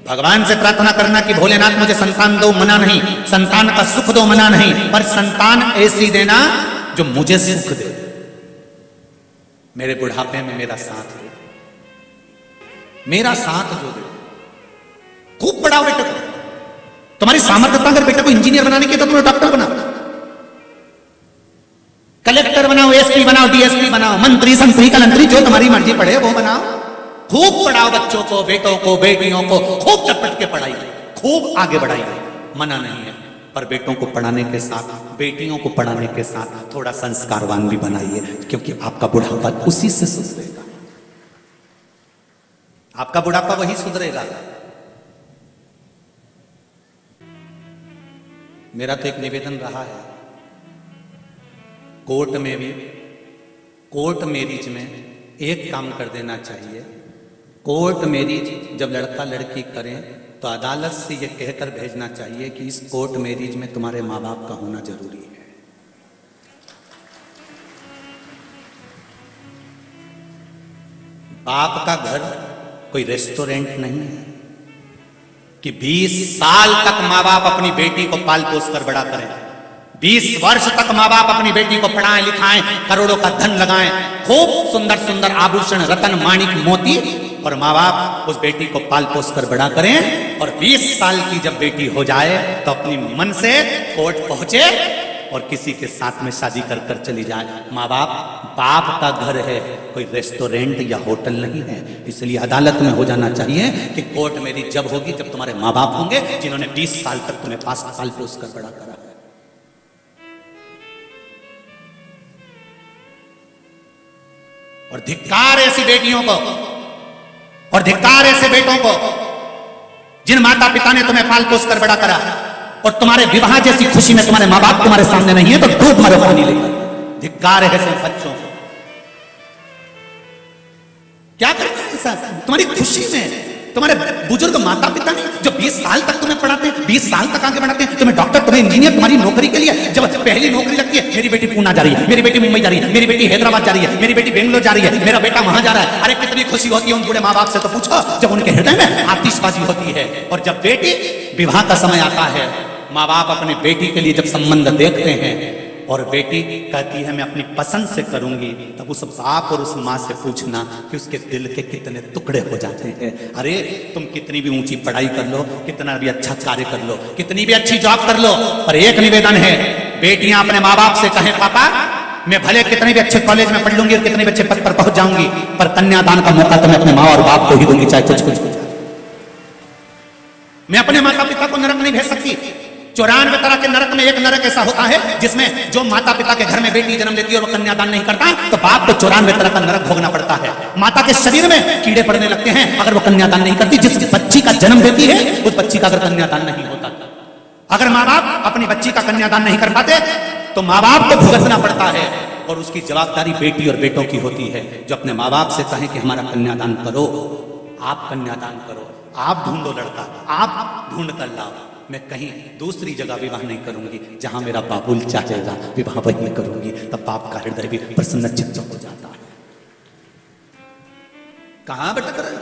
भगवान से प्रार्थना करना कि भोलेनाथ मुझे संतान दो, मना नहीं, संतान का सुख दो, मना नहीं, पर संतान ऐसी देना जो मुझे सुख दे, मेरे बुढ़ापे में मेरा साथ दे, मेरा साथ जो दे। खूब पढ़ाओ बेटे को, तुम्हारी सामर्थ्यता अगर बेटे को इंजीनियर बनाने की तो तुम्हें डॉक्टर बनाओ, कलेक्टर बनाओ, एसपी बनाओ, डीएसपी बनाओ, मंत्री संतरी कलंतरी जो तुम्हारी मर्जी पढ़े वो बनाओ। खूब पढ़ाओ बच्चों को, बेटों को, बेटियों को, खूब टपट के पढ़ाइए, खूब आगे बढ़ाइए, मना नहीं है। पर बेटों को पढ़ाने के साथ, बेटियों को पढ़ाने के साथ थोड़ा संस्कारवान भी बनाइए, क्योंकि आपका बुढ़ापा उसी से सुधरेगा, आपका बुढ़ापा वही सुधरेगा। मेरा तो एक निवेदन रहा है, कोर्ट में भी, कोर्ट मैरिज में एक काम कर देना चाहिए। कोर्ट मैरिज जब लड़का लड़की करें तो अदालत से यह कहकर भेजना चाहिए कि इस कोर्ट मैरिज में तुम्हारे माँ बाप का होना जरूरी है। बाप का घर कोई रेस्टोरेंट नहीं है कि 20 साल तक माँ बाप अपनी बेटी को पाल पोस कर बड़ा करें, 20 वर्ष तक माँ बाप अपनी बेटी को पढ़ाएं लिखाएं, करोड़ों का धन लगाएं, खूब सुंदर सुंदर आभूषण, रतन, माणिक, मोती, और माँ बाप उस बेटी को पाल पोस कर बड़ा करें, और 20 साल की जब बेटी हो जाए तो अपनी मन से कोर्ट पहुंचे और किसी के साथ में शादी कर कर चली जाए। माँ बाप, बाप का घर है, कोई रेस्टोरेंट या होटल नहीं है। इसलिए अदालत में हो जाना चाहिए कि कोर्ट मैरिज जब होगी जब तुम्हारे माँ बाप होंगे जिन्होंने 20 साल तक तुम्हें पाल पोस कर बड़ा करा है। और धिक्कार ऐसी बेटियों को और धिक्कार ऐसे बेटों को जिन माता पिता ने तुम्हें पाल पोस कर बड़ा करा, और तुम्हारे विवाह जैसी खुशी में तुम्हारे मां बाप तुम्हारे सामने नहीं है तो डूब मरो पानी लेकर। धिक्कार है ऐसे बच्चों को। क्या करते हैं ऐसा तुम्हारी खुशी में? तुम्हारे बुजुर्ग माता पिता नहीं जो 20 साल तक तुम्हें पढ़ाते हैं, 20 साल तक आगे बढ़ाते हैं, तुम्हें डॉक्टर, तुम्हें इंजीनियर, तुम्हारी नौकरी के लिए जब पहली नौकरी लगती है, मेरी बेटी पूना जा रही है, मेरी बेटी मुंबई जा रही है, मेरी बेटी हैदराबाद जा रही है, मेरी बेटी बेंगलोर जा रही है, मेरा बेटा वहां जा रहा है, अरे कितनी खुशी होती है उन बूढ़े माँ बाप से तो पूछो, जब उनके हृदय में आतिशबाजी होती है। और जब बेटी विवाह का समय आता है, माँ बाप अपने बेटी के लिए जब संबंध देखते हैं और बेटी कहती है मैं अपनी पसंद से करूंगी, तब उस बाप और उस माँ से पूछना कि उसके दिल के कितने टुकड़े हो जाते हैं। अरे तुम कितनी भी ऊंची पढ़ाई कर लो, कितना भी अच्छा कार्य कर लो, कितनी भी अच्छी जॉब कर लो, पर एक निवेदन है, बेटियां अपने माँ बाप से कहें पापा मैं भले कितने भी अच्छे कॉलेज में पढ़ लूंगी और कितने भी अच्छे पद पर पहुंच जाऊंगी, पर कन्यादान का मौका तो मैं अपने माँ और बाप को ही दूंगी, चाहे कुछ कुछ। मैं अपने माता पिता को नरक नहीं भेज सकती। 94 तरह के नरक में एक नरक ऐसा होता है जिसमें जो माता पिता के घर में बेटी जन्म लेती है और वो कन्यादान नहीं करता तो बाप को 94 तरह का नरक भोगना पड़ता है। माता के शरीर में कीड़े पड़ने लगते हैं अगर वो कन्यादान नहीं करती। जिस बच्ची का जन्म देती है उस बच्ची का अगर कन्यादान नहीं होता, अगर माँ बाप अपनी बच्ची का कन्यादान नहीं कर पाते तो माँ बाप को भुगतना पड़ता है, और उसकी जवाबदारी बेटी और बेटों की होती है जो अपने माँ बाप से कहें कि हमारा कन्यादान करो, आप कन्यादान करो, आप ढूंढो लड़का, आप ढूंढ कर लाओ, मैं कहीं दूसरी जगह विवाह नहीं करूंगी, जहां मेरा बाबुल चाहेगा विवाह वही करूंगी। तब बाप का हृदय भी प्रसन्न चित्त हो जाता है। कहां भटक रहे?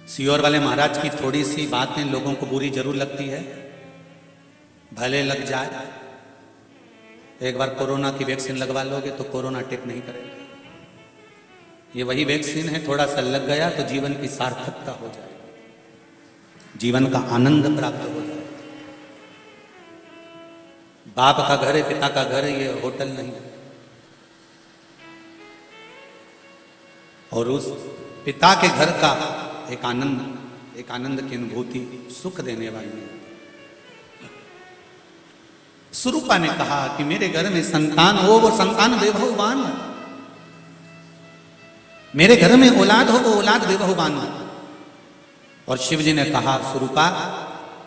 सियोर वाले महाराज की थोड़ी सी बातें लोगों को बुरी जरूर लगती है, भले लग जाए। एक बार कोरोना की वैक्सीन लगवा लोगे तो कोरोना टेक नहीं करेगा। ये वही वैक्सीन है, थोड़ा सा लग गया तो जीवन की सार्थकता हो जाएगी, जीवन का आनंद प्राप्त हो जाएगा। बाप का घर है, पिता का घर है, ये होटल नहीं है। और उस पिता के घर का एक आनंद की अनुभूति सुख देने वाली है। स्वरूपा ने कहा कि मेरे घर में संतान हो, वो संतान वैभववान हो, मेरे घर में औलाद हो, वो औलाद वैभववान हो। और शिव जी ने कहा स्वरूपा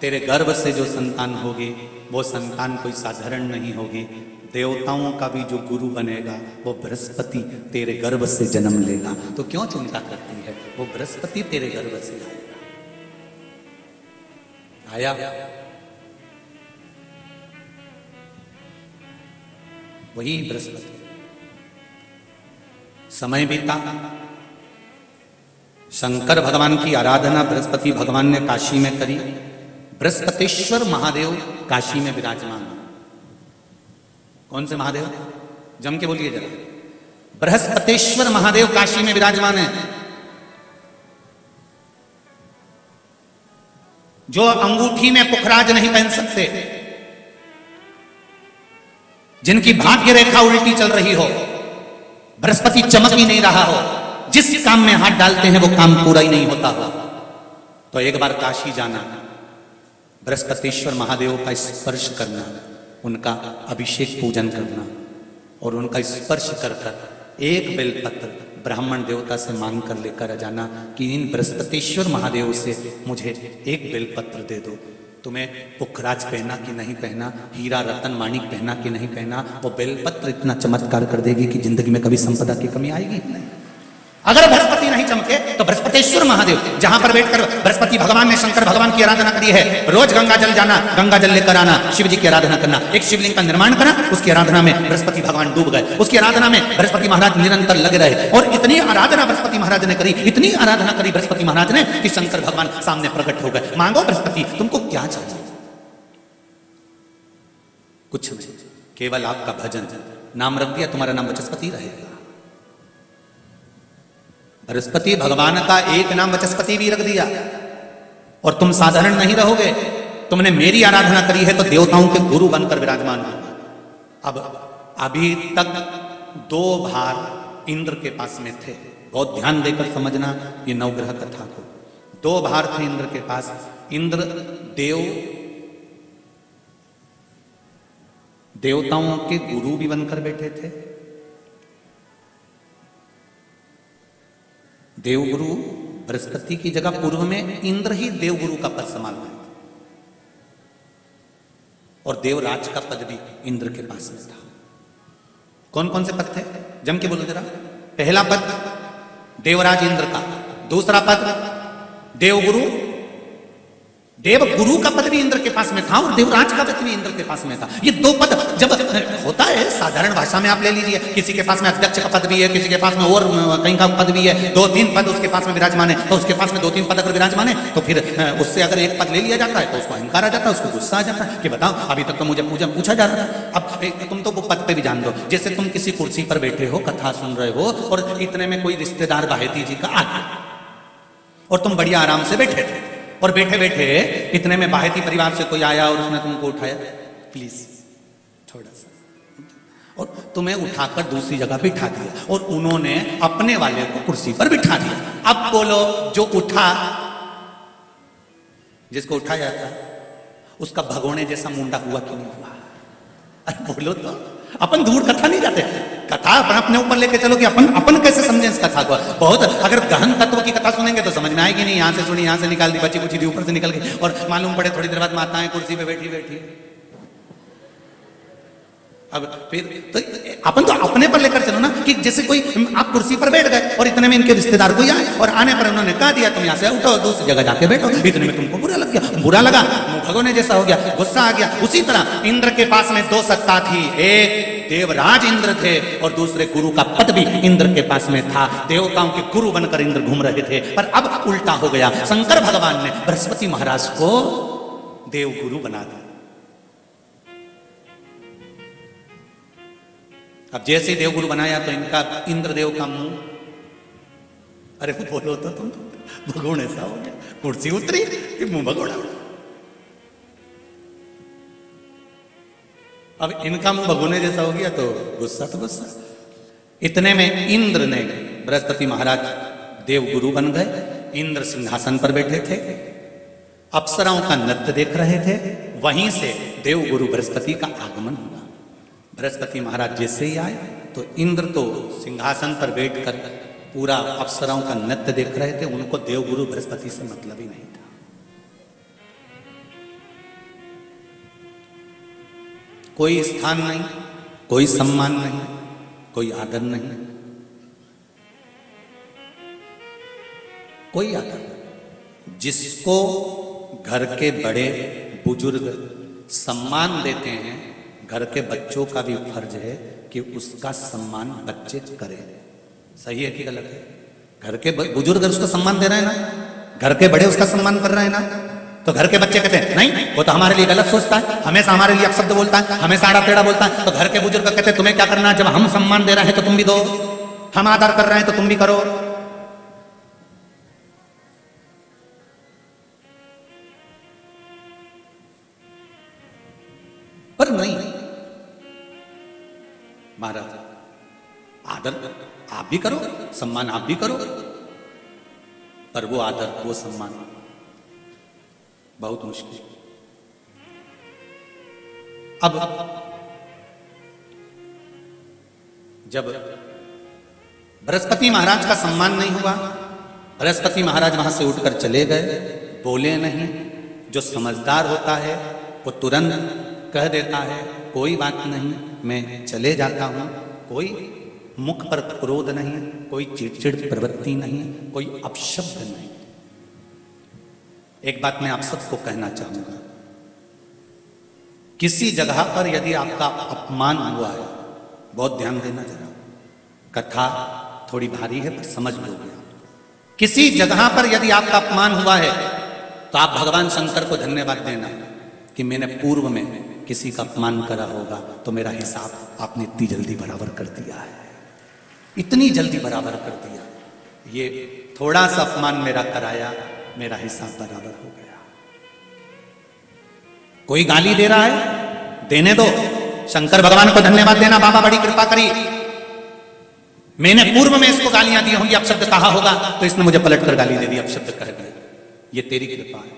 तेरे गर्भ से जो संतान होगी वो संतान कोई साधारण नहीं होगी, देवताओं का भी जो गुरु बनेगा वो बृहस्पति तेरे गर्भ से जन्म लेगा। तो क्यों चिंता करती है, वो बृहस्पति तेरे गर्भ से आया। वही बृहस्पति। समय बीता, शंकर भगवान की आराधना बृहस्पति भगवान ने काशी में करी। बृहस्पतेश्वर महादेव काशी में विराजमान। कौन से महादेव? जम के बोलिए जरा। बृहस्पतेश्वर महादेव काशी में विराजमान है। जो अंगूठी में पुखराज नहीं पहन सकते, जिनकी भाग्य रेखा उल्टी चल रही हो, बृहस्पति चमक ही नहीं रहा हो, जिस काम में हाथ डालते हैं वो काम पूरा ही नहीं होता हो, तो एक बार काशी जाना, बृहस्पतेश्वर महादेव का स्पर्श करना, उनका अभिषेक पूजन करना और उनका स्पर्श कर कर एक बेलपत्र ब्राह्मण देवता से मांग कर लेकर जाना कि इन बृहस्पतेश्वर महादेव से मुझे एक बेलपत्र दे दो। तुम्हें पुखराज पहना कि नहीं पहना, हीरा रतन माणिक पहना कि नहीं पहना, वो बेलपत्र इतना चमत्कार कर देगी कि जिंदगी में कभी संपदा की कमी आएगी ही नहीं। अगर बृहस्पति नहीं चमके तो बृहस्पतेश्वर महादेव, जहां पर बैठकर बृहस्पति भगवान ने शंकर भगवान की आराधना करी है, रोज गंगा जल जाना, गंगा जल लेकर आना, शिव जी की आराधना करना, एक शिवलिंग का निर्माण करा, उसकी आराधना में बृहस्पति भगवान डूब गए, उसकी आराधना में बृहस्पति महाराज निरंतर लगे रहे और इतनी आराधना बृहस्पति महाराज ने करी, इतनी आराधना करी बृहस्पति महाराज ने कि शंकर भगवान सामने प्रकट हो गए। मांगो बृहस्पति, तुमको क्या चाहिए? कुछ नहीं, केवल आपका भजन। नाम रख दिया, तुम्हारा नाम वचस्पति रहेगा। बृहस्पति भगवान का एक नाम वचस्पति भी रख दिया और तुम साधारण नहीं रहोगे। तुमने मेरी आराधना करी है तो देवताओं के गुरु बनकर विराजमान हो। अब अभी तक 2 भार इंद्र के पास में थे। बहुत ध्यान देकर समझना ये नवग्रह कथा को। 2 भार थे इंद्र के पास। इंद्र देवताओं के गुरु भी बनकर बैठे थे। देवगुरु बृहस्पति की जगह पूर्व में इंद्र ही देवगुरु का पद संभाल रहे थे और देवराज का पद भी इंद्र के पास में था। कौन कौन से पद थे? जम के बोलो जरा। पहला पद देवराज इंद्र का, दूसरा पद देवगुरु, देवगुरु का पद भी इंद्र के पास में था और देवराज का पद भी इंद्र के पास में था। ये 2 पद जब होता है साधारण भाषा में आप ले लीजिए, किसी के पास में अध्यक्ष का पद भी है, किसी के पास में और कहीं का पद भी है, 2-3 पद उसके पास में विराजमान है, तो उसके पास में 2-3 पद अगर विराजमान है तो फिर उससे अगर एक पद ले लिया जाता है तो उसको अहंकार आ जाता है, उसको गुस्सा आ जाता है कि बताओ अभी तक तो मुझे पूछा जा रहा था, अब तुम तो वो पद पे भी जान दो। जैसे तुम किसी कुर्सी पर बैठे हो, कथा सुन रहे हो और इतने में कोई रिश्तेदार बाहेती जी का आ गया और तुम बढ़िया आराम से बैठे थे और बैठे बैठे इतने में बाहेती परिवार से कोई आया और उसने तुमको उठाया, प्लीज थोड़ा सा, और तुम्हें उठाकर दूसरी जगह बिठा दिया और उन्होंने अपने वाले को कुर्सी पर बिठा दिया। अब बोलो, जो उठा, जिसको उठाया था उसका भगोने जैसा मुंडा हुआ कि नहीं हुआ? अरे बोलो तो। अपन दूर कथा नहीं जाते, कथा अपन अपने ऊपर लेके चलो कि अपन कैसे समझे इस कथा को। बहुत अगर गहन तत्व की कथा सुनेंगे तो समझ में आएगी नहीं। यहां से सुनी, यहां से निकाल दी, बच्ची कुछ दी, ऊपर से निकल गई और मालूम पड़े थोड़ी देर बाद माताएं कुर्सी पे बैठी। अब फिर तो अपन तो अपने पर लेकर चलो ना कि जैसे कोई आप कुर्सी पर बैठ गए और इतने में इनके रिश्तेदार कोई आए और आने पर उन्होंने कहा दिया तुम यहां से उठो, दूसरी जगह जाके बैठो। इतने में तुमको बुरा लग गया, बुरा लगा, मुंह भगोने जैसा हो गया, गुस्सा आ गया। उसी तरह इंद्र के पास में 2 सत्ता थी, एक देवराज इंद्र थे और दूसरे गुरु का पद भी इंद्र के पास में था। देवताओं के गुरु बनकर इंद्र घूम रहे थे, पर अब उल्टा हो गया। शंकर भगवान ने बृहस्पति महाराज को देवगुरु बना दिया। अब जैसे देवगुरु बनाया तो इनका इंद्रदेव का मुंह, अरे बोलो तो तुम, भगोड़ ऐसा हो गया, कुर्सी उतरी कि मुंह भगोड़ा। अब इनका मुंह भगोने जैसा हो गया तो गुस्सा तो गुस्सा। इतने में इंद्र ने, बृहस्पति महाराज देवगुरु बन गए। इंद्र सिंहासन पर बैठे थे, अप्सराओं का नृत्य देख रहे थे। वहीं से देवगुरु बृहस्पति का आगमन हुआ। बृहस्पति महाराज जैसे ही आए तो इंद्र तो सिंहासन पर बैठकर पूरा अप्सराओं का नृत्य देख रहे थे। उनको देवगुरु बृहस्पति से मतलब ही नहीं था। कोई स्थान नहीं, कोई सम्मान नहीं, कोई आदर नहीं, कोई आदर नहीं। जिसको घर के बड़े बुजुर्ग सम्मान देते हैं, घर के बच्चों का भी फर्ज है कि उसका सम्मान बच्चे करें। सही है कि गलत है? घर के बुजुर्ग उसको सम्मान दे रहे हैं ना, घर के बड़े उसका सम्मान कर रहे हैं ना। तो घर के बच्चे कहते हैं नहीं, वो तो हमारे लिए गलत सोचता है, हमेशा हमारे लिए अपशब्द बोलता है, हमेशा आड़ा टेढ़ा बोलता है। तो घर के बुजुर्ग कहते हैं तुम्हें क्या करना है, जब हम सम्मान दे रहे हैं तो तुम भी दो, हम आदर कर रहे हैं तो तुम भी करो। पर नहीं महाराज, आदर आप भी करो, सम्मान आप भी करो, पर वो आदर वो सम्मान बहुत मुश्किल। अब जब बृहस्पति महाराज का सम्मान नहीं हुआ, बृहस्पति महाराज वहां से उठकर चले गए, बोले नहीं। जो समझदार होता है वो तुरंत कह देता है कोई बात नहीं, मैं चले जाता हूं। कोई मुख पर क्रोध नहीं, कोई चिड़चिड़ प्रवृत्ति नहीं, कोई अपशब्द नहीं। एक बात मैं आप सबको कहना चाहूंगा, किसी जगह पर यदि आपका अपमान हुआ है, बहुत ध्यान देना जरा, कथा थोड़ी भारी है पर समझ लोगे आप। किसी जगह पर यदि आपका अपमान हुआ है तो आप भगवान शंकर को धन्यवाद देना कि मैंने पूर्व में किसी का अपमान करा होगा तो मेरा हिसाब आपने इतनी जल्दी बराबर कर दिया है, इतनी जल्दी बराबर कर दिया। ये थोड़ा सा अपमान मेरा कराया, मेरा हिसाब बराबर हो गया। कोई गाली दे रहा है, देने दो, शंकर भगवान को धन्यवाद देना, बाबा बड़ी कृपा करी, मैंने पूर्व में इसको गालियां दी होंगी, अपशब्द कहा होगा तो इसने मुझे पलट कर गाली दे दी, अपशब्द कह दिया। ये तेरी कृपा है,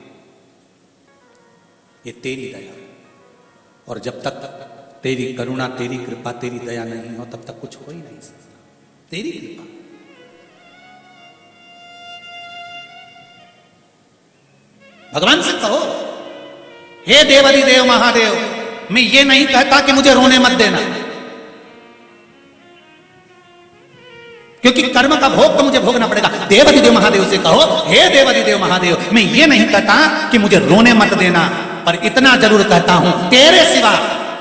ये तेरी दया। और जब तक तेरी करुणा, तेरी कृपा, तेरी दया नहीं हो तब तक कुछ हो ही नहीं सकता। तेरी कृपा, भगवान से कहो, हे देवाधिदेव महादेव, मैं ये नहीं कहता कि मुझे रोने मत देना, क्योंकि कर्म का भोग तो मुझे भोगना पड़ेगा। देवाधिदेव महादेव से कहो, हे देवाधिदेव महादेव, मैं ये नहीं कहता कि मुझे रोने मत देना, पर इतना जरूर कहता हूं तेरे सिवा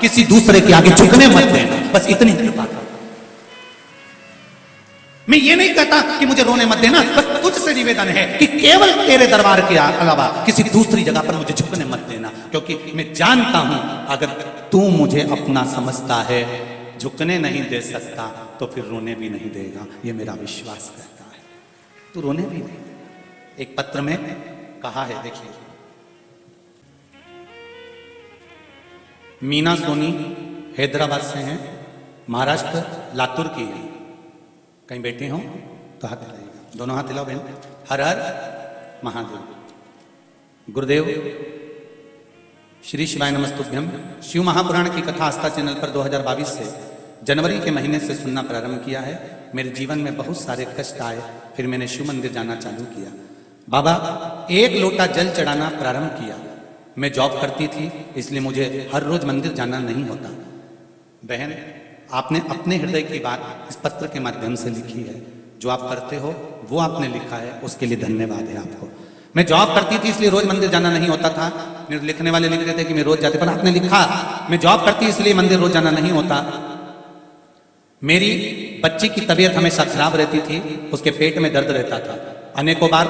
किसी दूसरे के आगे झुकने मत देना, बस इतनी कृपा कर। मैं ये नहीं कहता कि मुझे रोने मत देना, बस तुझसे निवेदन है कि केवल तेरे दरबार के अलावा किसी दूसरी जगह पर मुझे झुकने मत देना, क्योंकि मैं जानता हूं अगर तू मुझे अपना समझता है, झुकने नहीं दे सकता तो फिर रोने भी नहीं देगा, ये मेरा विश्वास कहता है। तू रोने भी नहीं देगा। एक पत्र में कहा है, देखिए, मीना सोनी हैदराबाद से हैं, महाराष्ट्र लातूर की है। कहीं बैठे हो तो हाथ हिलाइएगा, दोनों हाथ हिलाओ बहन। हर हर महादेव। गुरुदेव श्री शिवाय नमस्तुभ्यम। शिव महापुराण की कथा आस्था चैनल पर 2022 से जनवरी के महीने से सुनना प्रारंभ किया है। मेरे जीवन में बहुत सारे कष्ट आए, फिर मैंने शिव मंदिर जाना चालू किया। बाबा, एक लोटा जल चढ़ाना प्रारंभ किया। मैं जॉब करती थी, इसलिए मुझे हर रोज मंदिर जाना नहीं होता। बहन, आपने अपने हृदय की बात इस पत्र के माध्यम से लिखी है। जो आप करते हो वो आपने लिखा है, उसके लिए धन्यवाद है आपको। मैं जॉब करती थी इसलिए रोज मंदिर जाना नहीं होता था। लिखने वाले लिख रहे थे कि मैं रोज जाते, पर आपने लिखा मैं जॉब करती इसलिए मंदिर रोज जाना नहीं होता। मेरी बच्ची की तबीयत हमेशा खराब रहती थी, उसके पेट में दर्द रहता था। अनेकों बार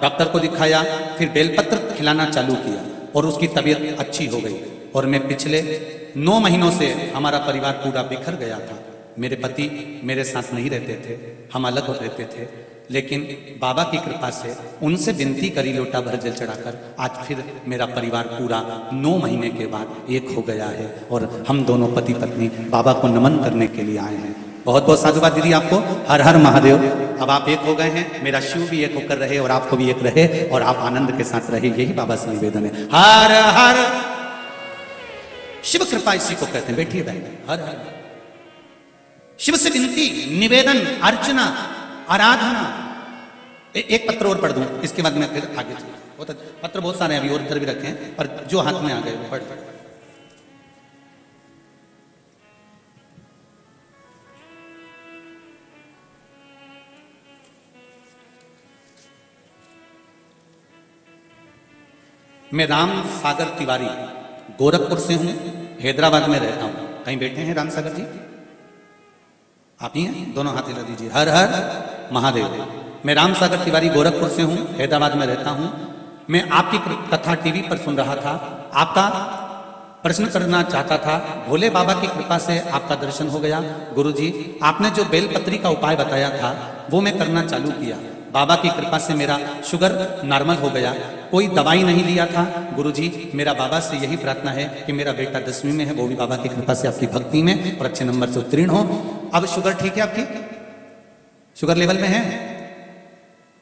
डॉक्टर को दिखाया, फिर बेलपत्र खिलाना चालू किया और उसकी तबीयत अच्छी हो गई। और मैं पिछले 9 महीनों से, हमारा परिवार पूरा बिखर गया था। मेरे पति मेरे साथ नहीं रहते थे, हम अलग हो रहते थे, लेकिन बाबा की कृपा से उनसे विनती करी लोटा भर जल चढ़ाकर, आज फिर मेरा परिवार पूरा 9 महीने के बाद एक हो गया है और हम दोनों पति पत्नी बाबा को नमन करने के लिए आए हैं। बहुत बहुत साधुवाद दीदी आपको। हर हर महादेव। अब आप एक हो गए हैं, मेरा शिव भी एक होकर रहे और आपको भी एक रहे और आप आनंद के साथ रहे, यही बाबा से निवेदन है। हर हर शिव कृपा इसी को कहते हैं। बैठिए भाई। हर हर शिव से विनती, निवेदन, अर्चना, आराधना। एक पत्र और पढ़ दूं, इसके बाद मैं फिर आगे चलूं। पत्र बहुत सारे अभी और इधर भी रखे हैं, पर जो हाथ में आ गए वो पढ़। मैं राम सागर तिवारी गोरखपुर से हूं, हैदराबाद में रहता हूं। कहीं बैठे हैं राम सागर जी? आप ही हैं? दोनों हाथ हिला दीजिए। हर हर महादेव। मैं राम सागर तिवारी गोरखपुर से हूँ, हैदराबाद में रहता हूँ। मैं आपकी कथा टीवी पर सुन रहा था, आपका प्रश्न करना चाहता था। भोले बाबा की कृपा से आपका दर्शन हो गया। गुरुजी, आपने जो बेलपत्री का उपाय बताया था वो मैं करना चालू किया। बाबा की कृपा से मेरा शुगर नॉर्मल हो गया। कोई दवाई नहीं लिया था। गुरुजी, मेरा बाबा से यही प्रार्थना है कि मेरा बेटा 10वीं में है, वो भी बाबा की कृपा से आपकी भक्ति में और अच्छे नंबर से उत्तीर्ण हो। अब शुगर ठीक है आपकी? शुगर लेवल में है?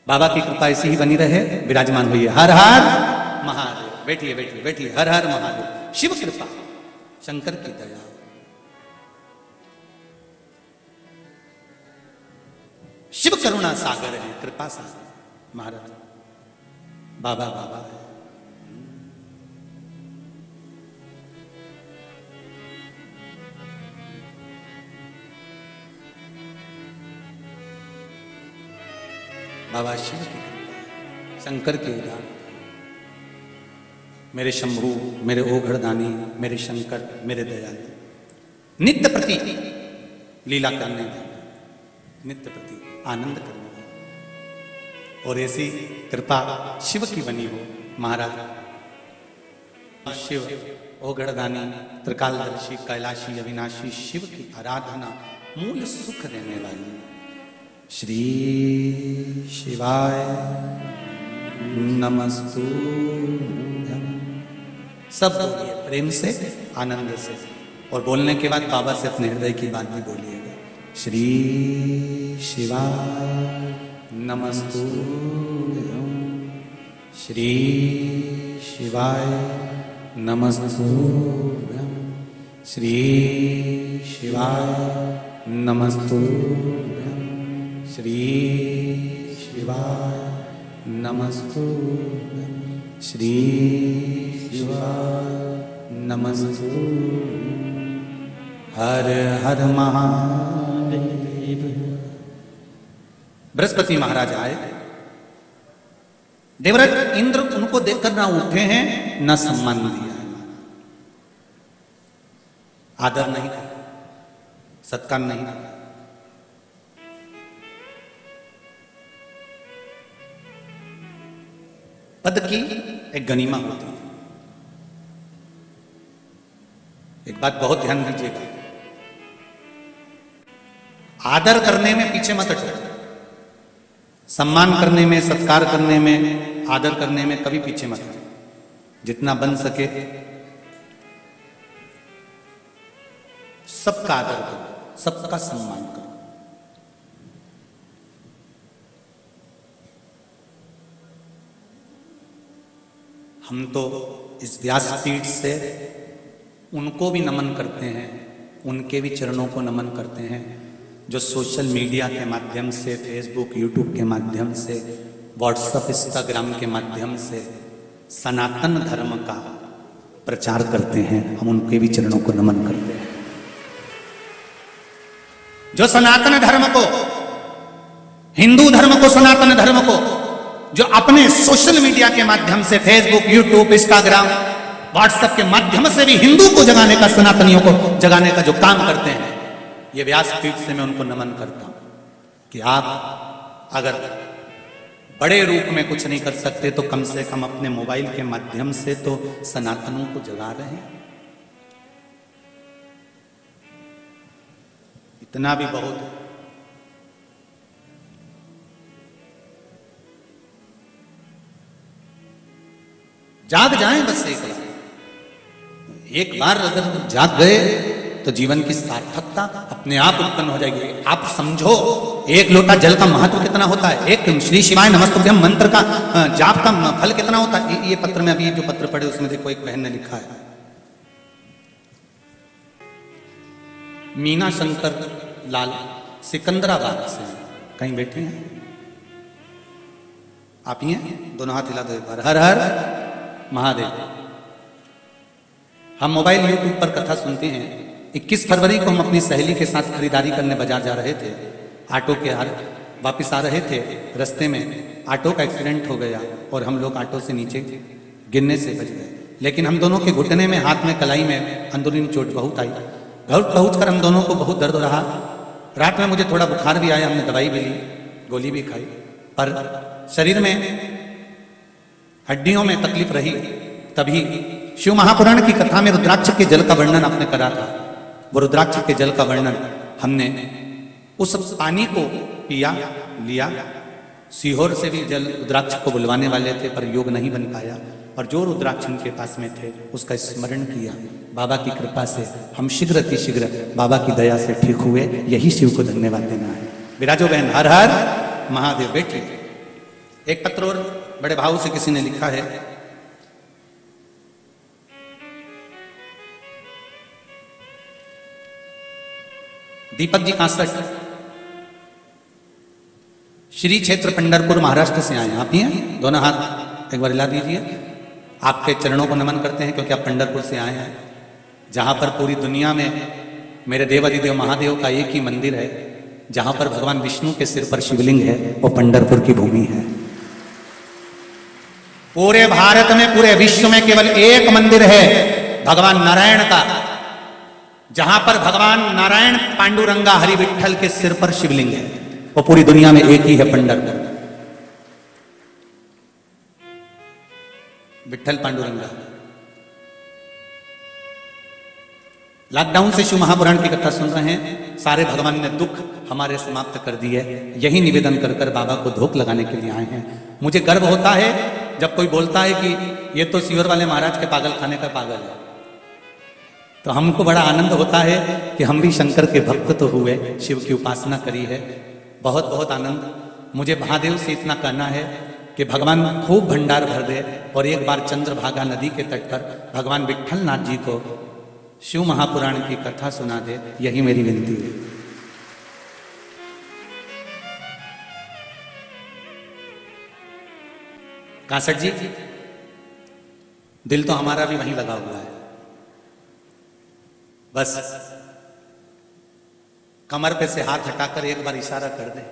बाबा की कृपा ऐसी ही बनी रहे, विराजमान हुई है। हर हर महादेव। बैठिए बैठिए बैठिए। हर हर महादेव। शिव कृपा, शंकर की दया। शिव करुणा सागर है, कृपा सागर महाराज। बाबा बाबा है। बाबा शिव की कृपा, शंकर के उदार। मेरे शंभू, मेरे ओघड़दानी, मेरे शंकर, मेरे दयालु, नित्य प्रति लीला करने वाले, नित्य प्रति आनंद करने वाले, और ऐसी कृपा शिव की बनी हो महाराज। शिव ओघड़दानी, त्रिकालदर्शी, कैलाशी, अविनाशी शिव की आराधना मूल सुख देने वाली। श्री शिवाय नमस्तु। सब बोलिए प्रेम से, आनंद से, और बोलने के बाद बाबा से अपने हृदय की बात भी बोलिएगा। श्री शिवाय नमस्तु। श्री शिवाय नमस्तु। श्री शिवाय नमस्तु। श्री शिवाय नमस्तु। श्री शिवाय नमस्तु। हर हर महादेव। बृहस्पति महाराज आए। देवराज इंद्र उनको देखकर ना उठे हैं, ना सम्मान दिया है, आदर नहीं किया, सत्कार नहीं किया। पद की एक गनीमा होती है। एक बात बहुत ध्यान दीजिएगा, आदर करने में पीछे मत हटो। सम्मान करने में, सत्कार करने में, आदर करने में कभी पीछे मत हटो। जितना बन सके सबका आदर करो, सबका सम्मान करो। हम तो इस व्यासपीठ से उनको भी नमन करते हैं, उनके भी चरणों को नमन करते हैं जो सोशल मीडिया के माध्यम से, फेसबुक, यूट्यूब के माध्यम से, व्हाट्सएप, इंस्टाग्राम के माध्यम से सनातन धर्म का प्रचार करते हैं। हम उनके भी चरणों को नमन करते हैं। जो सनातन धर्म को, हिंदू धर्म को, सनातन धर्म को, जो अपने सोशल मीडिया के माध्यम से, फेसबुक, यूट्यूब, इंस्टाग्राम, व्हाट्सएप के माध्यम से भी हिंदू को जगाने का, सनातनियों को जगाने का जो काम करते हैं, ये व्यासपीठ से मैं उनको नमन करता हूं कि आप अगर बड़े रूप में कुछ नहीं कर सकते तो कम से कम अपने मोबाइल के माध्यम से तो सनातनों को जगा रहे हैं। इतना भी बहुत है। जाग जाएं बस एक बार अगर जाग गए तो जीवन की सार्थकता अपने आप उत्पन्न हो जाएगी। आप समझो एक लोटा जल का महत्व कितना होता है, एक श्री शिवाय नमस्तुभ्यम मंत्र का जाप का फल कितना होता है। ये पत्र में अभी जो पत्र पढ़े उसमें देखो एक बहन ने लिखा है, मीना शंकर लाल सिकंदराबाद से कहीं बैठे हैं आप ही हैं, दोनों हाथ हिला दो एक बार। हर हर महादेव। हम मोबाइल यूट्यूब पर कथा सुनते हैं। 21 फरवरी को हम अपनी सहेली के साथ खरीदारी करने बाजार जा रहे थे। ऑटो के हाल वापस आ रहे थे, रास्ते में ऑटो का एक्सीडेंट हो गया और हम लोग ऑटो से नीचे गिरने से बच गए। लेकिन हम दोनों के घुटने में, हाथ में, कलाई में अंदरूनी चोट बहुत आई। घर पहुंचकर हम दोनों को बहुत दर्द रहा। रात में मुझे थोड़ा बुखार भी आया, हमने दवाई भी ली, गोली भी खाई। पर शरीर में हड्डियों में तकलीफ रही, तभी शिव महापुराण की कथा में रुद्राक्ष के जल का वर्णन आपने करा था। वो रुद्राक्ष के जल का वर्णन हमने उस पानी को पिया लिया। सीहोर से भी जल रुद्राक्ष को बुलवाने वाले थे, पर योग नहीं बन पाया, और जो रुद्राक्ष उनके पास में थे उसका स्मरण किया। बाबा की कृपा से हम शीघ्र अतिशीघ्र बाबा की दया से ठीक हुए। यही शिव को धन्यवाद देना है। विराजो बहन, हर हर महादेव। बेटी, एक पत्र और बड़े भाव से किसी ने लिखा है, दीपक जी कांसट, श्री क्षेत्र पंढरपुर महाराष्ट्र से आए। आप ही हैं? दोनों हाथ एक बार हिला दीजिए। आपके चरणों को नमन करते हैं, क्योंकि आप पंढरपुर से आए हैं, जहां पर पूरी दुनिया में मेरे देवादिदेव महादेव का एक ही मंदिर है। जहां पर भगवान विष्णु के सिर पर शिवलिंग है, वो पंढरपुर की भूमि है। पूरे भारत में, पूरे विश्व में केवल एक मंदिर है भगवान नारायण का, जहां पर भगवान नारायण पांडुरंगा हरि विठल के सिर पर शिवलिंग है। वो पूरी दुनिया में एक ही है, पंढरपुर। विठल पांडुरंगा। लॉकडाउन से शिव महापुराण की कथा सुन रहे हैं। सारे भगवान ने दुख हमारे समाप्त कर दिए। यही निवेदन कर कर बाबा को धोख लगाने के लिए आए हैं। मुझे गर्व होता है जब कोई बोलता है कि ये तो सीवर वाले महाराज के पागल खाने का पागल है, तो हमको बड़ा आनंद होता है कि हम भी शंकर के भक्त तो हुए, शिव की उपासना करी है। बहुत बहुत आनंद। मुझे महादेव से इतना कहना है कि भगवान खूब भंडार भर दे, और एक बार चंद्रभागा नदी के तट पर भगवान विठल नाथ जी को शिव महापुराण की कथा सुना दे। यही मेरी विनती है। कासट जी, दिल तो हमारा भी वहीं लगा हुआ है। बस कमर पे से हाथ हटाकर एक बार इशारा कर दे,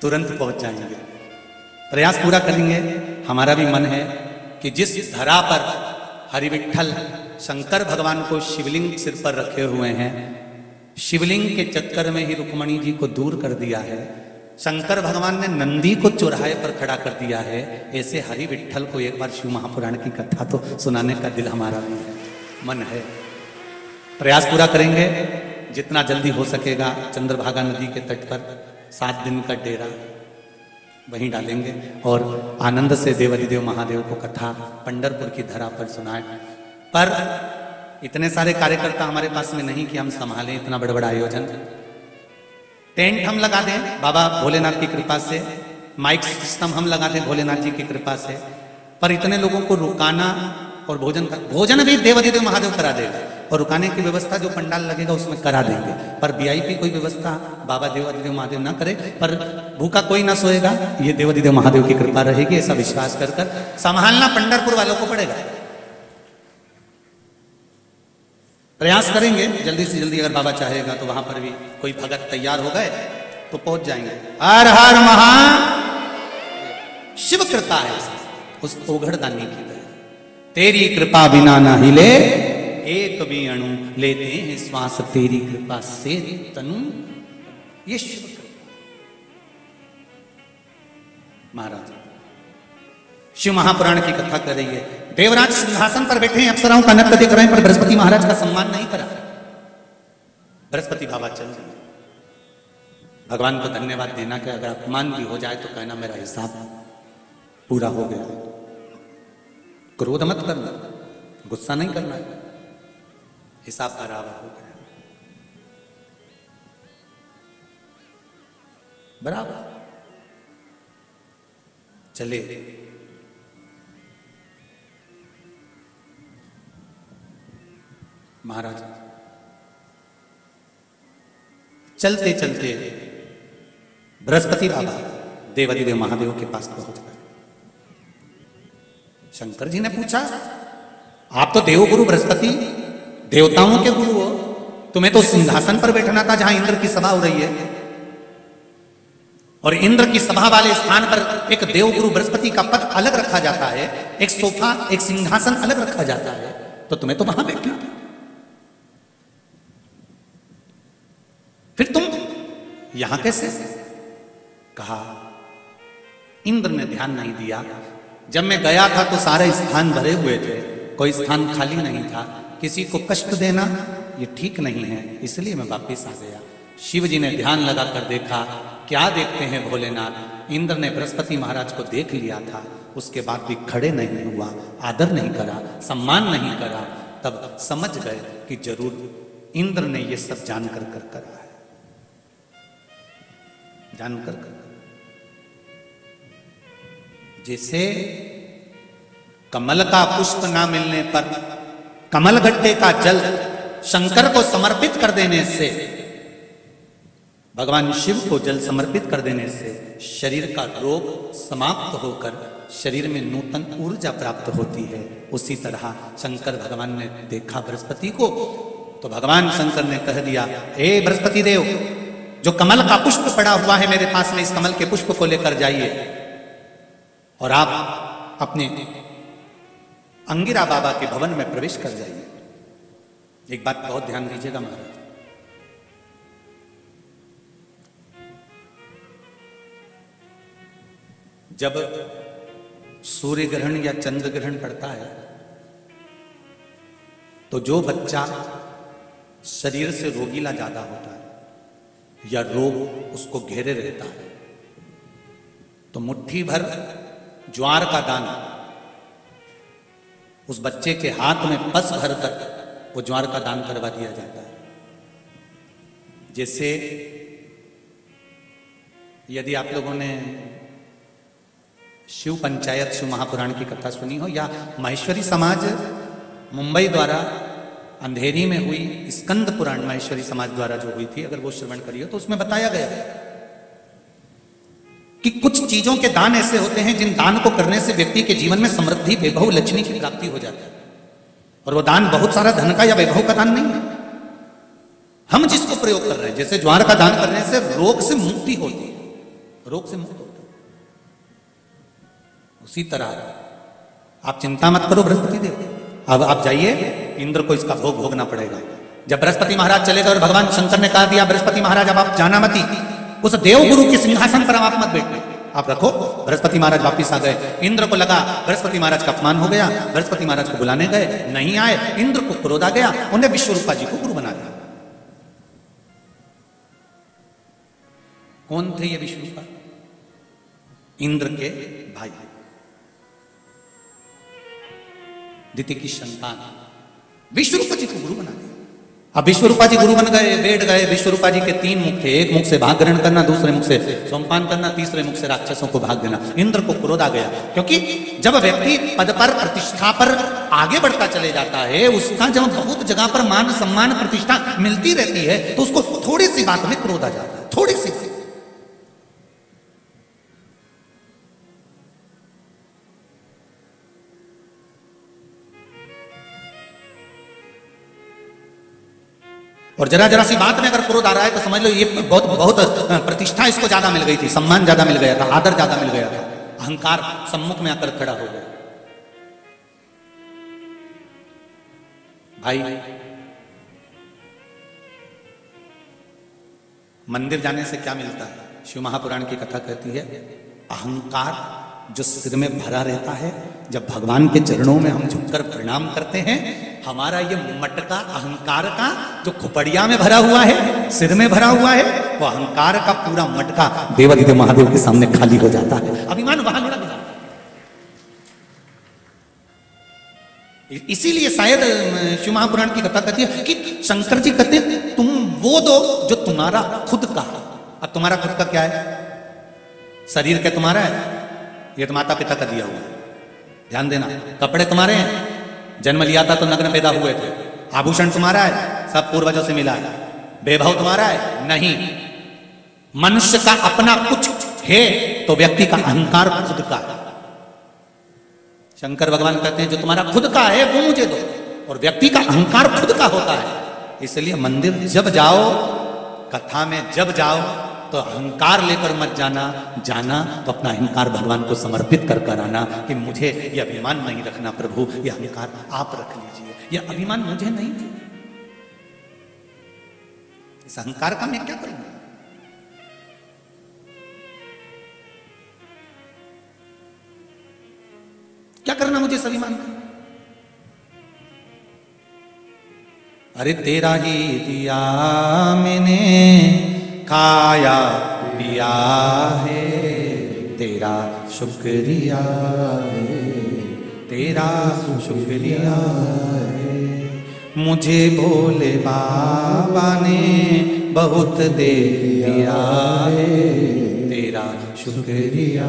तुरंत पहुंच जाएंगे। प्रयास पूरा करेंगे। हमारा भी मन है कि जिस धरा पर हरि विठल शंकर भगवान को शिवलिंग सिर पर रखे हुए हैं, शिवलिंग के चक्कर में ही रुक्मणी जी को दूर कर दिया है। शंकर भगवान ने नंदी को चौराहे पर खड़ा कर दिया है। ऐसे हरि विठल को एक बार शिव महापुराण की कथा तो सुनाने का दिल हमारा भी है, मन है। प्रयास पूरा करेंगे। जितना जल्दी हो सकेगा चंद्रभागा नदी के तट पर 7 दिन का डेरा वहीं डालेंगे, और आनंद से देवादिदेव महादेव को कथा पंढरपुर की धरा पर सुनाए। पर इतने सारे कार्यकर्ता हमारे पास में नहीं कि हम संभालें इतना बड़ा बड़ा आयोजन। टेंट हम लगा दें बाबा भोलेनाथ की कृपा से, माइक सिस्टम हम लगा दें भोलेनाथ जी की कृपा से, पर इतने लोगों को रुकाना और भोजन भी देवादिदेव महादेव करा देगा, और रुकाने की व्यवस्था जो पंडाल लगेगा उसमें करा देंगे। पर वीआईपी कोई व्यवस्था बाबा देवादिदेव महादेव ना करे, पर भूखा कोई ना सोएगा। ये देवादिदेव महादेव की कृपा रहेगी, ऐसा विश्वास कर कर संभालना पंढरपुर वालों को पड़ेगा। प्रयास करेंगे जल्दी से जल्दी। अगर बाबा चाहेगा तो वहां पर भी कोई भगत तैयार हो गए तो पहुंच जाएंगे। हर हर महा शिव कृपा है उस ओघड़दानी की तरह। तेरी कृपा बिना ना हिले एक भी अणु, लेते हैं श्वास तेरी कृपा से तनु। ये शिव कृपा। महाराज शिव महापुराण की कथा कर रही है। देवराज सिंहासन पर बैठे हैं, अप्सराओं का नृत्य देख रहे हैं, पर बृहस्पति महाराज का सम्मान नहीं करा। बृहस्पति बाबा चल रही है। भगवान को धन्यवाद देना कि अगर अपमान भी हो जाए तो कहना मेरा हिसाब पूरा हो गया। क्रोध मत करना, गुस्सा नहीं करना, हिसाब बराबर हो गया, बराबर चले। महाराज चलते चलते बृहस्पति बाबा देवादिदेव महादेव के पास पहुंच गए। शंकर जी ने पूछा, आप तो देवगुरु बृहस्पति, देवताओं के गुरु हो, तुम्हें तो सिंहासन पर बैठना था जहां इंद्र की सभा हो रही है, और इंद्र की सभा वाले स्थान पर एक देवगुरु बृहस्पति का पद अलग रखा जाता है, एक सोफा एक सिंहासन अलग रखा जाता है, तो तुम्हें तो वहां बैठना था। फिर तुम यहां कैसे? कहा, इंद्र ने ध्यान नहीं दिया। जब मैं गया था तो सारे स्थान भरे हुए थे, कोई स्थान खाली नहीं था। किसी को कष्ट देना ये ठीक नहीं है, इसलिए मैं वापस आ गया। शिव जी ने ध्यान लगाकर देखा। क्या देखते हैं भोलेनाथ, इंद्र ने बृहस्पति महाराज को देख लिया था, उसके बाद भी खड़े नहीं हुआ, आदर नहीं करा, सम्मान नहीं करा। तब समझ गए कि जरूर इंद्र ने ये सब जानकर कर करा है, जानकर कर। जैसे कमल का पुष्प ना मिलने पर कमल गट्टे का जल शंकर को समर्पित कर देने से, भगवान शिव को जल समर्पित कर देने से शरीर का रोग समाप्त होकर शरीर में नूतन ऊर्जा प्राप्त होती है। उसी तरह शंकर भगवान ने देखा बृहस्पति को, तो भगवान शंकर ने कह दिया, हे बृहस्पति देव, जो कमल का पुष्प पड़ा हुआ है मेरे पास में, इस कमल के पुष्प को लेकर जाइए और आप अपने अंगिरा बाबा के भवन में प्रवेश कर जाइए। एक बात बहुत ध्यान दीजिएगा महाराज, जब सूर्य ग्रहण या चंद्र ग्रहण पड़ता है तो जो बच्चा शरीर से रोगीला ज्यादा होता है या रोग उसको घेरे रहता है, तो मुट्ठी भर ज्वार का दाना उस बच्चे के हाथ में पस भरकर वो ज्वार का दान करवा दिया जाता है। जैसे यदि आप लोगों ने शिव पंचायत, शिव महापुराण की कथा सुनी हो, या महेश्वरी समाज मुंबई द्वारा अंधेरी में हुई स्कंद पुराण महेश्वरी समाज द्वारा जो हुई थी, अगर वो श्रवण करिए तो उसमें बताया गया है कि कुछ चीजों के दान ऐसे होते हैं जिन दान को करने से व्यक्ति के जीवन में समृद्धि, वैभव, लक्ष्मी की प्राप्ति हो जाती है। और वो दान बहुत सारा धन का या वैभव का दान नहीं है। हम जिसको प्रयोग कर रहे हैं, जैसे ज्वार का दान करने से रोग से मुक्ति होती है, रोग से मुक्त होता है। उसी तरह आप चिंता मत करो बृहस्पति देव, अब आप जाइए, इंद्र को इसका भोग भोगना पड़ेगा। जब बृहस्पति महाराज चले गए और भगवान शंकर ने कहा दिया, बृहस्पति महाराज अब आप जाना मती, उस देवगुरु के सिंहासन पर आप मत बैठे, आप रखो। बृहस्पति महाराज वापिस आ गए। इंद्र को लगा बृहस्पति महाराज का अपमान हो गया, बृहस्पति महाराज को बुलाने गए, नहीं आए। इंद्र को क्रोध आ गया, उन्हें विश्वरूपा जी को गुरु बना दिया। कौन थे ये विश्वरूपा? इंद्र के भाई, दिति की संतान, विश्वरूपा जी को गुरु बना दिया। अब विश्वरूपा जी गुरु बन गए, बैठ गए। विश्वरूपा जी के 3 मुख थे, एक मुख से भाग ग्रहण करना, दूसरे मुख से सोमपान करना, तीसरे मुख से राक्षसों को भाग देना। इंद्र को क्रोध आ गया, क्योंकि जब व्यक्ति पद पर, प्रतिष्ठा पर आगे बढ़ता चले जाता है, उसका जब बहुत जगह पर मान सम्मान प्रतिष्ठा मिलती रहती है, तो उसको थोड़ी सी बात में क्रोध आ जाता है, थोड़ी सी। और जरा जरा सी बात में अगर क्रोध आ रहा है तो समझ लो ये बहुत प्रतिष्ठा इसको ज्यादा मिल गई थी, सम्मान ज्यादा मिल गया था, आदर ज्यादा मिल गया था, अहंकार सम्मुख में आकर खड़ा हो गया। भाई, मंदिर जाने से क्या मिलता है? शिव महापुराण की कथा कहती है, अहंकार जो सिर में भरा रहता है, जब भगवान के चरणों में हम झुककर प्रणाम करते हैं, हमारा ये मटका अहंकार का जो खोपड़िया में भरा हुआ है, सिर में भरा हुआ है, वो अहंकार का पूरा मटका देवादिदेव महादेव के सामने खाली हो जाता है। अभिमान वहां लुढ़क जाता है। इसीलिए शायद शिव महापुराण की कथा कहती है कि शंकर जी कहते हैं, तुम वो दो जो तुम्हारा खुद का है। अब तुम्हारा खुद का क्या है? शरीर क्या तुम्हारा है? ये तो माता पिता का दिया हुआ है, ध्यान देना। कपड़े तुम्हारे हैं, जन्म लिया था तो नग्न पैदा हुए थे। आभूषण तुम्हारा है, सब पूर्वजों से मिला है। वैभव तुम्हारा है? नहीं। मनुष्य का अपना कुछ है तो व्यक्ति का अहंकार खुद का है। शंकर भगवान कहते हैं जो तुम्हारा खुद का है वो मुझे दो, और व्यक्ति का अहंकार खुद का होता है। इसलिए मंदिर जब जाओ, कथा में जब जाओ, तो अहंकार लेकर मत जाना, जाना तो अपना अहंकार भगवान को समर्पित कर कर आना कि मुझे यह अभिमान नहीं रखना प्रभु, यह अहंकार आप रख लीजिए, यह अभिमान मुझे नहीं थी। इस अहंकार का मैं क्या करूंगा? क्या करना मुझे सभी मानकर? अरे तेरा ही दिया मैंने खाया पिया है, तेरा शुक्रिया है, तेरा शुक्रिया है। मुझे भोले बाबा ने बहुत दे दिया है, तेरा शुक्रिया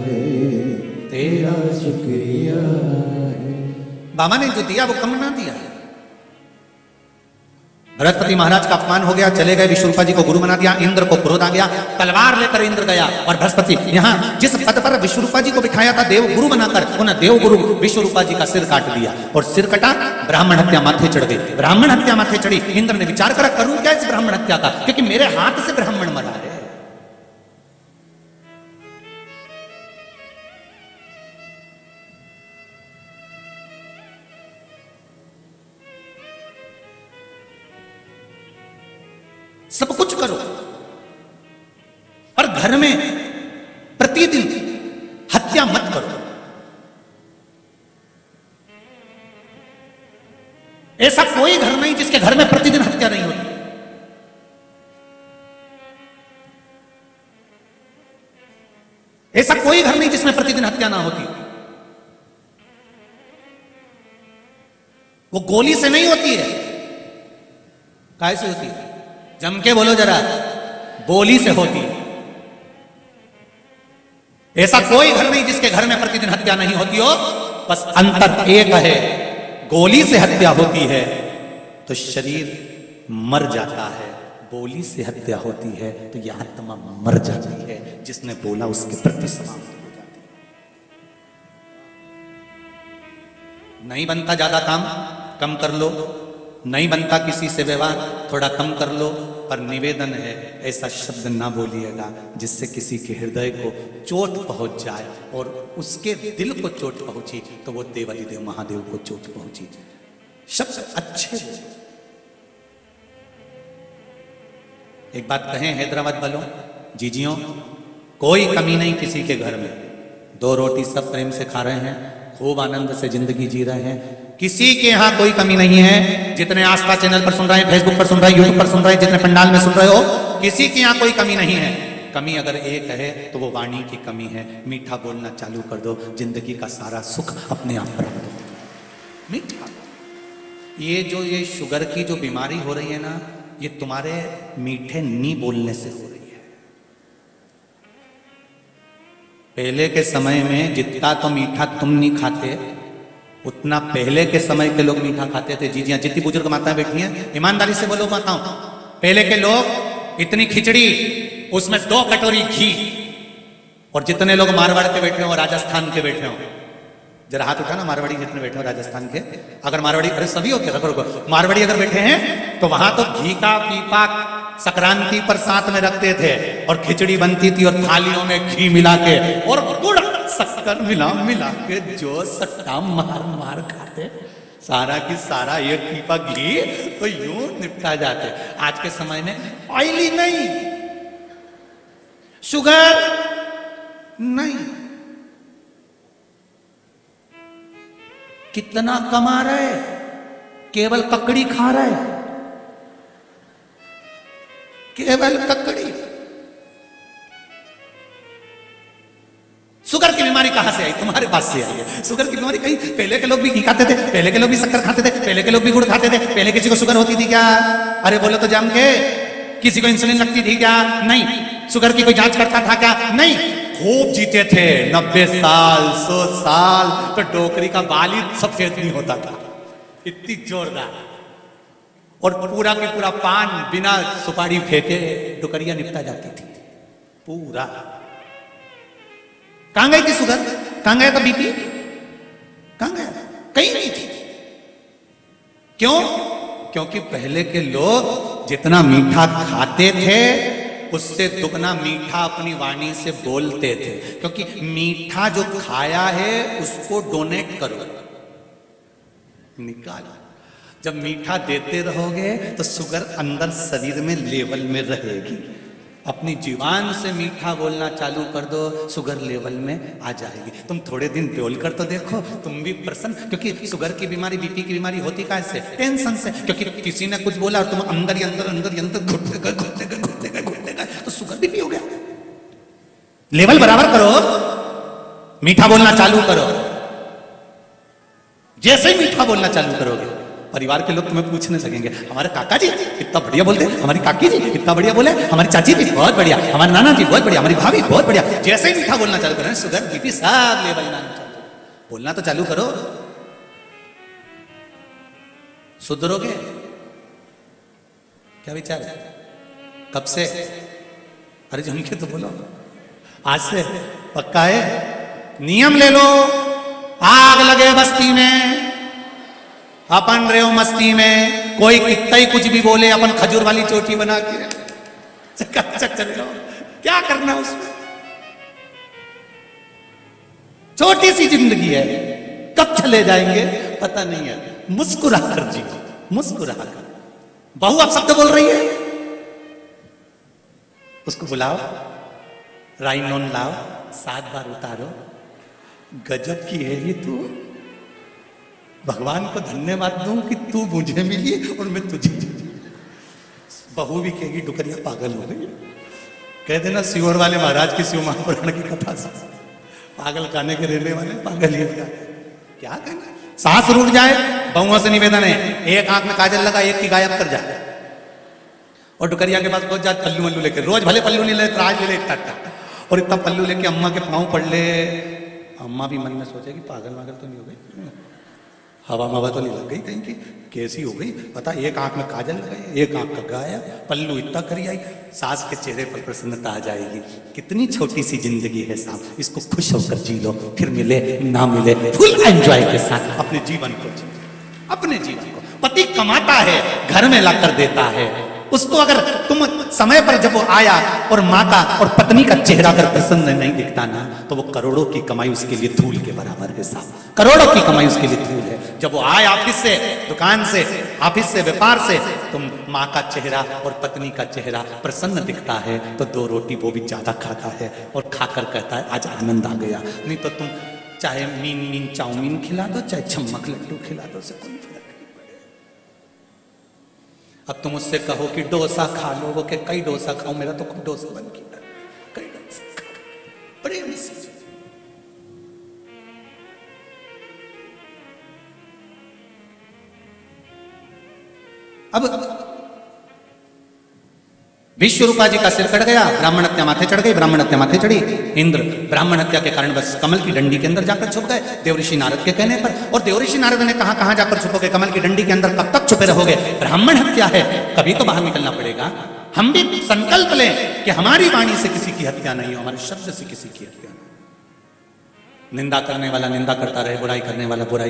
है, तेरा शुक्रिया है। बाबा ने जो दिया वो कम ना दिया है। बृहस्पति महाराज का अपमान हो गया, चले गए, विश्वरूपा जी को गुरु बना दिया, इंद्र को क्रोध आ गया, तलवार लेकर इंद्र गया और बृहस्पति यहां जिस पद पर विश्वरूपा जी को बिठाया था देव गुरु बनाकर, उन्हें देव गुरु विश्वरूपा जी का सिर काट दिया और सिर कटा, ब्राह्मण हत्या माथे चढ़ गई। ब्राह्मण हत्या माथे चढ़ी, इंद्र ने विचार करा करूं क्या इस ब्राह्मण हत्या का, क्योंकि मेरे हाथ से ब्राह्मण मरा है। सब कुछ करो पर घर में प्रतिदिन हत्या मत करो। ऐसा कोई घर नहीं जिसके घर में प्रतिदिन हत्या नहीं होती। ऐसा कोई घर नहीं जिसमें प्रतिदिन हत्या ना होती। वो गोली से नहीं होती है, कैसे होती है? जम के बोलो जरा, बोली से होती है। ऐसा कोई घर नहीं जिसके घर में प्रतिदिन हत्या नहीं होती हो, बस अंतर एक है, गोली से हत्या होती है तो शरीर मर जाता है, बोली से हत्या होती है तो यह आत्मा मर जाती है, जिसने बोला उसके प्रति समाप्त हो जाती है। नहीं बनता ज्यादा काम, कम कर लो। नहीं बनता किसी से व्यवहार, थोड़ा कम कर लो। पर निवेदन है, ऐसा शब्द ना बोलिएगा जिससे किसी के हृदय को चोट पहुंच जाए और उसके दिल को चोट पहुंची तो वो देवादिदेव महादेव को चोट पहुंची। शब्द अच्छे। एक बात कहें हैदराबाद वालों, जीजियों, कोई कमी नहीं किसी के घर में। 2 रोटी सब प्रेम से खा रहे हैं, खूब आनंद से जिंदगी जी रहे हैं, किसी के यहां कोई कमी नहीं है। जितने आस्था चैनल पर सुन रहे हैं, फेसबुक पर सुन रहे हैं, यूट्यूब पर सुन रहे हैं, जितने पंडाल में सुन रहे हो, किसी के यहां कोई कमी नहीं है। कमी अगर एक है तो वो वाणी की कमी है। मीठा बोलना चालू कर दो, जिंदगी का सारा सुख अपने आप प्राप्त हो। मीठा। ये शुगर की जो बीमारी हो रही है ना, ये तुम्हारे मीठे नी बोलने से हो रही है। पहले के समय में जितना तो मीठा तुम नहीं खाते, उतना पहले के समय के लोग मीठा खाते थे। जी हाँ, जितनी बुजुर्ग माताएं बैठी हैं, ईमानदारी से बोलो माताओं, पहले के लोग इतनी खिचड़ी, उसमें 2 कटोरी घी। और जितने लोग मारवाड़ के बैठे हो, राजस्थान के बैठे हो, जरा हाथ उठाना, मारवाड़ी जितने बैठे हो राजस्थान के। अगर मारवाड़ी, अरे सभी होते, रखो मारवाड़ी अगर बैठे हैं तो वहां तो घी का पीपा संक्रांति पर साथ में रखते थे और खिचड़ी बनती थी और थालियों में घी मिला के और गुड़ शक्कर मिला के जो सट्टा मार खाते, सारा की सारा एक पीपा घी तो यूं निपटा जाते। आज के समय में ऑयली नहीं, शुगर नहीं, कितना कमा रहे, केवल ककड़ी खा रहे, केवल ककड़ी। शुगर की बीमारी कहां से आई? तुम्हारे पास से आई है शुगर की बीमारी। कहीं पहले के लोग भी घी खाते थे, पहले के लोग भी शक्कर खाते थे, पहले के लोग भी गुड़ खाते थे। पहले किसी को शुगर होती थी क्या? अरे बोलो तो जाम के। किसी को इंसुलिन लगती थी क्या? नहीं। शुगर की कोई जांच करता था क्या? नहीं। खूब जीते थे, 90 साल 100 साल, तो डोकरी का बाल ही सफेद नहीं होता था, इतनी जोरदार। और पूरा के पूरा पान बिना सुपारी फेंके डुकरिया निपटा जाती थी पूरा। कहां गई थी शुगर? कहां गया था बीपी? कहां गया? कहीं नहीं थी। क्यों? क्योंकि पहले के लोग जितना मीठा खाते थे उससे दुगना मीठा अपनी वाणी से बोलते थे। क्योंकि मीठा जो खाया है उसको डोनेट करो, निकालो। जब मीठा देते रहोगे तो शुगर अंदर शरीर में लेवल में रहेगी। अपनी जीवान से मीठा बोलना चालू कर दो, शुगर लेवल में आ जाएगी। तुम थोड़े दिन बोल कर तो देखो, तुम भी प्रसन्न, क्योंकि शुगर की बीमारी, बीपी की बीमारी होती कैसे? टेंशन से। क्योंकि किसी ने कुछ बोला और तुम अंदर ही अंदर अंदर ही अंदर घुटते गए तो शुगर बीपी हो गया। लेवल बराबर करो, मीठा बोलना चालू करो। जैसे ही मीठा बोलना चालू करोगे, परिवार के लोग तुम्हें पूछने लगेंगे, हमारे काका जी कितना बढ़िया बोलते, हमारी काकी जी कितना बढ़िया बोले, हमारी चाची जी बहुत बढ़िया, हमारे नाना जी बहुत बढ़िया, हमारी भाभी बहुत बढ़िया। जैसे ही मीठा बोलना चालू करें, शुगर बीपी सब लेवल में आना चालू। बोलना तो चालू करो, सुधरोगे। क्या विचार है? कब से? अरे जम के तो बोलो, आज से पक्का है। नियम ले लो, आग लगे बस्ती में, अपन रहे हो मस्ती में, कोई कितना ही कुछ भी बोले, अपन खजूर वाली चोटी बना के चकाचक चले जाओ। क्या करना उसमें? छोटी सी जिंदगी है, कब चले जाएंगे पता नहीं है। मुस्कुरा कर जी, मुस्कुरा कर। बहू अब शब्द बोल रही है, उसको बुलाओ, राइनोन लाओ, 7 बार उतारो। गजब की है ये तू, भगवान को धन्यवाद दूं कि तू मुझे मिली और मैं तुझे। बहू भी कहेगी डुकरिया पागल हो गई। कह देना सियोर वाले महाराज की शिव महापुराण की कथा से, पागल खाने के रहने वाले पागल ही हो। क्या कहना, सांस रूठ जाए, बहुओं से निवेदन है, एक आंख में काजल लगा, एक की गायब कर जाए। और डुकरिया के पास पहुंच जाए पल्लू वल्लू लेके, रोज भले पल्लू नहीं ले तो आज ले ले इतना, और इतना पल्लू लेके अम्मा के पाँव पड़ ले। अम्मा भी मन में सोचेगी पागल वागल तो नहीं हो गई, हवा मवा तो नहीं लग गई कहीं की, कैसी हो गई पता। एक आंख में काजल लगाई, एक आंख का गाया, पल्लू इतना करी आई। सास के चेहरे पर प्रसन्नता आ जाएगी। कितनी छोटी सी जिंदगी है साहब, इसको खुश होकर जी लो, फिर मिले ना मिले फुल एंजॉय के साथ अपने जीवन को जी, अपने जीवन को। पति कमाता है, घर में लाकर देता है, उसको अगर तुम समय पर जब वो आया और माता और पत्नी का चेहरा अगर प्रसन्न नहीं दिखता ना, तो वो करोड़ों की कमाई उसके लिए धूल के बराबर है साहब। करोड़ों की कमाई उसके लिए धूल है। जब वो आए ऑफिस से, दुकान से, ऑफिस से, व्यापार से, तुम माँ का चेहरा और पत्नी का चेहरा प्रसन्न दिखता है तो 2 रोटी वो भी ज्यादा खाता है और खाकर कहता है आज आनंद आ गया। नहीं तो तुम चाहे मीन चाउमीन खिला दो, चाहे छम्मक लड्डू खिला दो, से कोई फर्क नहीं पड़ेगा। अब तुम उससे कहो कि डोसा खा लो, वो के कई डोसा खाओ, मेरा तो खुद डोसा बन गया, कई डोसा प्रेम से। अब विश्वरूपा जी का सिर कट गया, ब्राह्मण हत्या माथे चढ़ गई, ब्राह्मण हत्या माथे चढ़ी। इंद्र ब्राह्मण हत्या के कारण बस कमल की डंडी के अंदर जाकर छुप गए देवऋषि नारद के कहने पर। और देवऋषि नारद ने कहा कहां जाकर छुपोगे, कमल की डंडी के अंदर कब तक छुपे रहोगे? ब्राह्मण हत्या है, कभी तो बाहर निकलना पड़ेगा। हम भी संकल्प लें कि हमारी वाणी से किसी की हत्या नहीं हो, हमारे शब्द से किसी की हत्या नहीं। निंदा करने वाला निंदा करता रहे, बुराई करने वाला बुराई